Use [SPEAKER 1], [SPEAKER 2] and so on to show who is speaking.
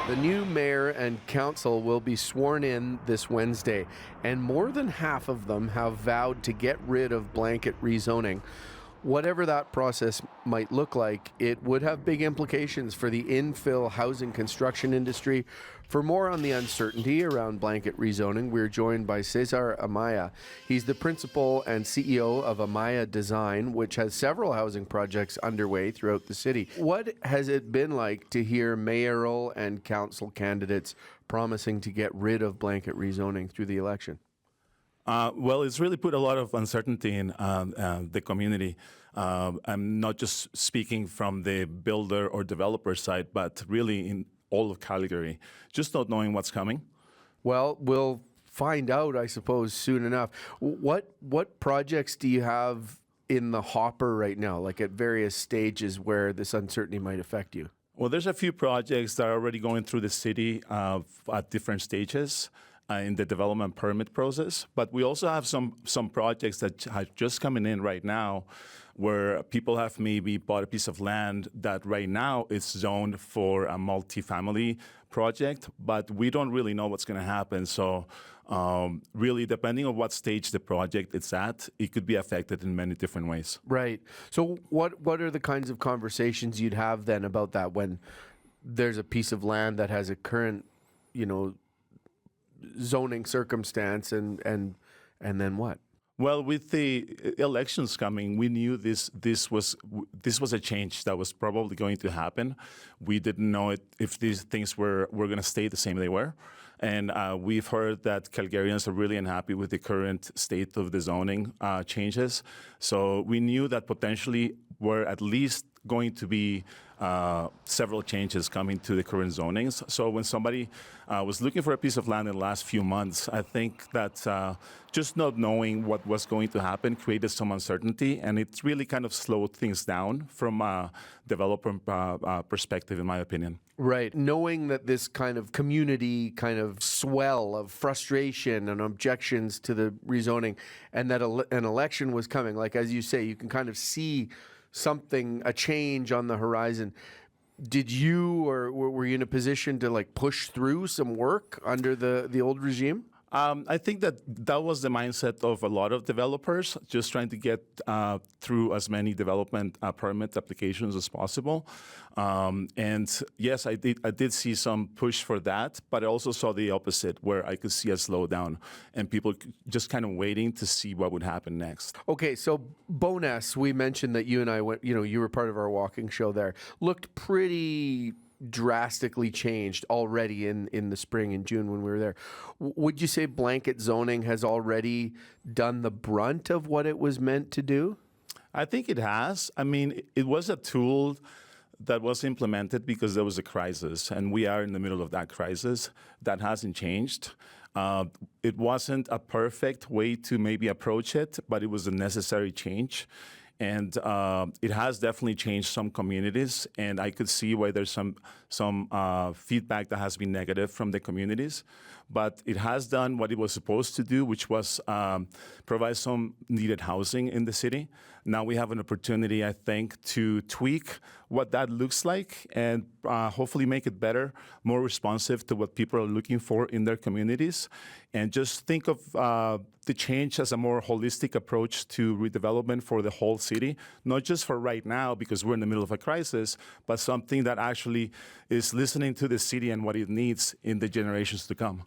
[SPEAKER 1] The new mayor and council will be sworn in this Wednesday, and more than half of them have vowed to get rid of blanket rezoning. Whatever that process might look like, it would have big implications for the infill housing construction industry. For more on the uncertainty around blanket rezoning, we're joined by Cesar Amaya. He's the principal and CEO of Amaya Design, which has several housing projects underway throughout the city. What has it been like to hear mayoral and council candidates promising to get rid of blanket rezoning through the election?
[SPEAKER 2] Well, it's really put a lot of uncertainty in the community. I'm not just speaking from the builder or developer side, but really in all of Calgary, just not knowing what's coming.
[SPEAKER 1] Well, we'll find out, I suppose, soon enough. What projects do you have in the hopper right now, like at various stages where this uncertainty might affect you?
[SPEAKER 2] Well, there's a few projects that are already going through the city at different stages in the development permit process. But we also have some projects that are just coming in right now where people have maybe bought a piece of land that right now is zoned for a multifamily project, but we don't really know what's going to happen. So really, depending on what stage the project it's at, it could be affected in many different ways.
[SPEAKER 1] Right. So what are the kinds of conversations you'd have then about that when there's a piece of land that has a current, zoning circumstance and then what?
[SPEAKER 2] Well, with the elections coming, we knew this was a change that was probably going to happen. We didn't know if these things were going to stay the same they were. And we've heard that Calgarians are really unhappy with the current state of the zoning changes. So we knew that potentially were at least going to be several changes coming to the current zonings. So when somebody was looking for a piece of land in the last few months, I think that just not knowing what was going to happen created some uncertainty, and it really kind of slowed things down from a developer perspective, in my opinion.
[SPEAKER 1] Right. Knowing that this kind of community kind of swell of frustration and objections to the rezoning and that an election was coming, like as you say, you can kind of see a change on the horizon. Did you or were you in a position to push through some work under the old regime?
[SPEAKER 2] I think that was the mindset of a lot of developers, just trying to get through as many development permit applications as possible. And yes, I did see some push for that, but I also saw the opposite, where I could see a slowdown and people just kind of waiting to see what would happen next.
[SPEAKER 1] Okay, so Bowness, we mentioned that you and I went, you were part of our walking show there, looked pretty drastically changed already in the spring in June when we were there. Would you say blanket zoning has already done the brunt of what it was meant to do?
[SPEAKER 2] I think it has. I mean, it was a tool that was implemented because there was a crisis, and we are in the middle of that crisis. That hasn't changed. It wasn't a perfect way to maybe approach it, but it was a necessary change. And it has definitely changed some communities, and I could see why there's some feedback that has been negative from the communities. But it has done what it was supposed to do, which was provide some needed housing in the city. Now we have an opportunity, I think, to tweak what that looks like and hopefully make it better, more responsive to what people are looking for in their communities. And just think of the change as a more holistic approach to redevelopment for the whole city, not just for right now because we're in the middle of a crisis, but something that actually is listening to the city and what it needs in the generations to come.